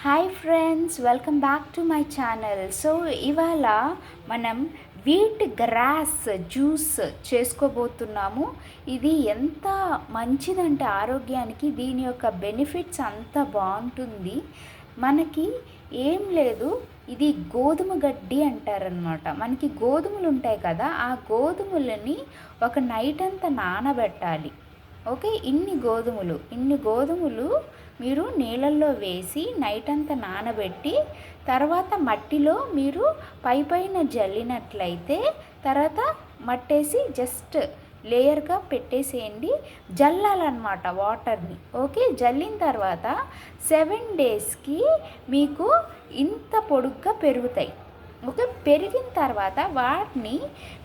Hi friends, welcome back to my channel. So ఇవాళ మనం wheat grass juice చేసుకోబోతున్నాము. ఇది ఎంత మంచిదంటే ఆరోగ్యానికి దీని యొక్క బెనిఫిట్స్ అంత బాగుంటుంది. మనకి ఏం లేదు, ఇది గోధుమ గడ్డి అంటారనమాట. మనకి గోధుమలు ఉంటాయి కదా, ఆ గోధుమలని ఒక నైట్ అంతా నానబెట్టాలి. ఓకే, ఇన్ని గోధుమలు మీరు నీళ్ళల్లో వేసి నైట్ అంతా నానబెట్టి తర్వాత మట్టిలో మీరు పైన జల్లినట్లయితే తర్వాత మట్టేసి జస్ట్ లేయర్గా పెట్టేసేయండి. జల్లాలన్నమాట వాటర్ని. ఓకే, జల్లిన తర్వాత 7 డేస్కి మీకు ఇంత పొడుగ్గా పెరుగుతాయి. ఓకే, పెరిగిన తర్వాత వాటిని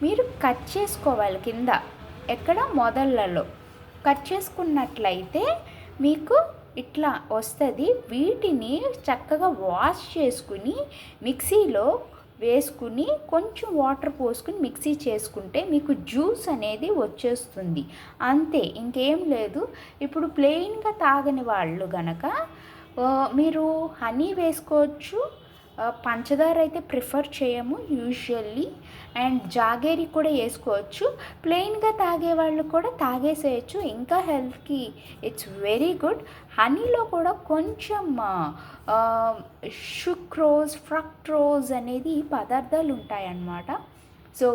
మీరు కట్ చేసుకోవాలి. కింద ఎక్కడ మొదళ్ళలో కట్ చేసుకున్నట్లయితే మీకు ఇట్లా వస్తుంది. వీటిని చక్కగా వాష్ చేసుకుని మిక్సీలో వేసుకుని కొంచెం వాటర్ పోసుకుని మిక్సీ చేసుకుంటే మీకు జ్యూస్ అనేది వచ్చేస్తుంది. అంతే, ఇంకేం లేదు. ఇప్పుడు ప్లెయిన్గా తాగని వాళ్ళు గనక మీరు హనీ వేసుకోవచ్చు. పంచదార అయితే ప్రిఫర్ చేయము యూజువల్లీ. అండ్ జాగేరి కూడా వేసుకోవచ్చు. ప్లెయిన్గా తాగే వాళ్ళు కూడా తాగేసేయచ్చు. ఇంకా హెల్త్కి ఇట్స్ వెరీ గుడ్. హనీలో కూడా కొంచెం షుక్రోజ్, ఫ్రక్ట్రోజ్ అనేది పదార్థాలు ఉంటాయన్నమాట. సో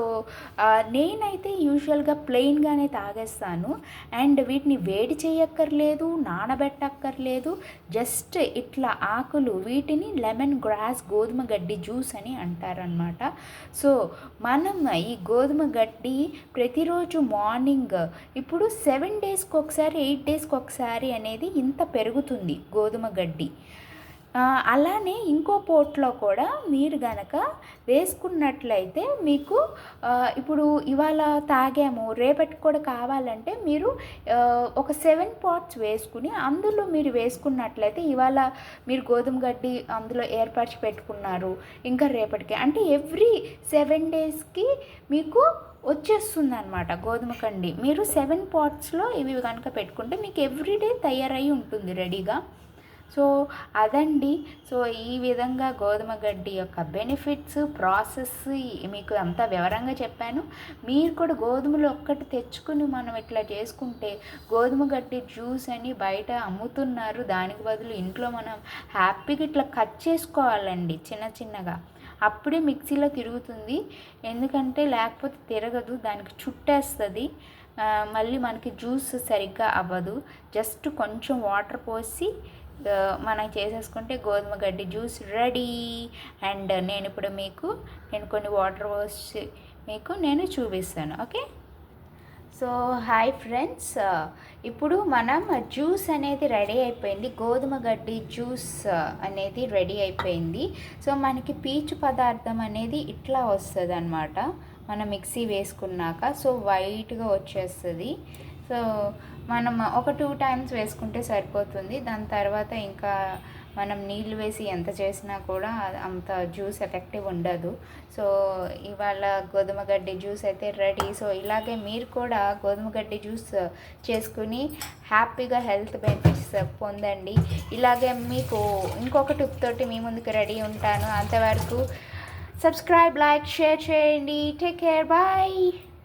నేనైతే యూజువల్గా ప్లెయిన్గానే తాగేస్తాను. అండ్ వీటిని వేడి చేయక్కర్లేదు, నానబెట్టక్కర్లేదు. జస్ట్ ఇట్లా ఆకులు, వీటిని లెమన్ గ్రాస్ గోధుమ గడ్డి జ్యూస్ అని అంటారనమాట. సో మనం ఈ గోధుమ గడ్డి ప్రతిరోజు మార్నింగ్ ఇప్పుడు 7 డేస్కి ఒకసారి 8 డేస్కి ఒకసారి అనేది ఇంత పెరుగుతుంది గోధుమ గడ్డి. అలానే ఇంకో పోట్లో కూడా మీరు గనక వేసుకున్నట్లయితే మీకు ఇప్పుడు ఇవాళ తాగాము, రేపటికి కూడా కావాలంటే మీరు ఒక 7 పాట్స్ వేసుకుని అందులో మీరు వేసుకున్నట్లయితే ఇవాళ మీరు గోధుమ గడ్డి అందులో ఏర్పరిచి పెట్టుకున్నారు, ఇంకా రేపటికి అంటే ఎవ్రీ 7 డేస్కి మీకు వచ్చేస్తుంది అనమాట గోధుమ కండి. మీరు 7 పాట్స్లో ఇవి కనుక పెట్టుకుంటే మీకు ఎవ్రీడే తయారై ఉంటుంది రెడీగా. సో అదండి. సో ఈ విధంగా గోధుమ గడ్డి యొక్క బెనిఫిట్స్, ప్రాసెస్ మీకు అంతా వివరంగా చెప్పాను. మీరు కూడా గోధుమలు ఒక్కటి తెచ్చుకుని మనం ఇట్లా చేసుకుంటే, గోధుమ గడ్డి జ్యూస్ అని బయట అమ్ముతున్నారు, దానికి బదులు ఇంట్లో మనం హ్యాపీగా ఇట్లా కట్ చేసుకోవాలండి చిన్న చిన్నగా. అప్పుడే మిక్సీలో తిరుగుతుంది. ఎందుకంటే లేకపోతే తిరగదు, దానికి చుట్టేస్తుంది. మళ్ళీ మనకి జ్యూస్ సరిగ్గా అవ్వదు. జస్ట్ కొంచెం వాటర్ పోసి మనం చేసేసుకుంటే గోధుమ గడ్డి జ్యూస్ రెడీ. అండ్ నేను ఇప్పుడు నేను కొన్ని వాటర్ పోసి నేను చూపిస్తాను. ఓకే, సో హాయ్ ఫ్రెండ్స్, ఇప్పుడు మనం జ్యూస్ అనేది రెడీ అయిపోయింది. గోధుమ గడ్డి జ్యూస్ అనేది రెడీ అయిపోయింది. సో మనకి పీచు పదార్థం అనేది ఇట్లా వస్తుంది అన్నమాట మనం మిక్సీ వేసుకున్నాక. సో వైట్గా వచ్చేస్తుంది. సో మనం ఒక 2 టైమ్స్ వేసుకుంటే సరిపోతుంది. దాని తర్వాత ఇంకా మనం నీళ్ళు వేసి ఎంత చేసినా కూడా అంత జ్యూస్ ఎఫెక్టివ్ ఉండదు. సో ఇవాళ గోధుమ గడ్డి జ్యూస్ అయితే రెడీ. సో ఇలాగే మీరు కూడా గోధుమ గడ్డి జ్యూస్ చేసుకుని హ్యాపీగా హెల్త్ బెనిఫిట్స్ పొందండి. ఇలాగే మీకు ఇంకొక టిప్ తోటి మీ ముందుకు రెడీ ఉంటాను. అంతవరకు సబ్స్క్రైబ్, లైక్, షేర్ చేయండి. Take care, bye.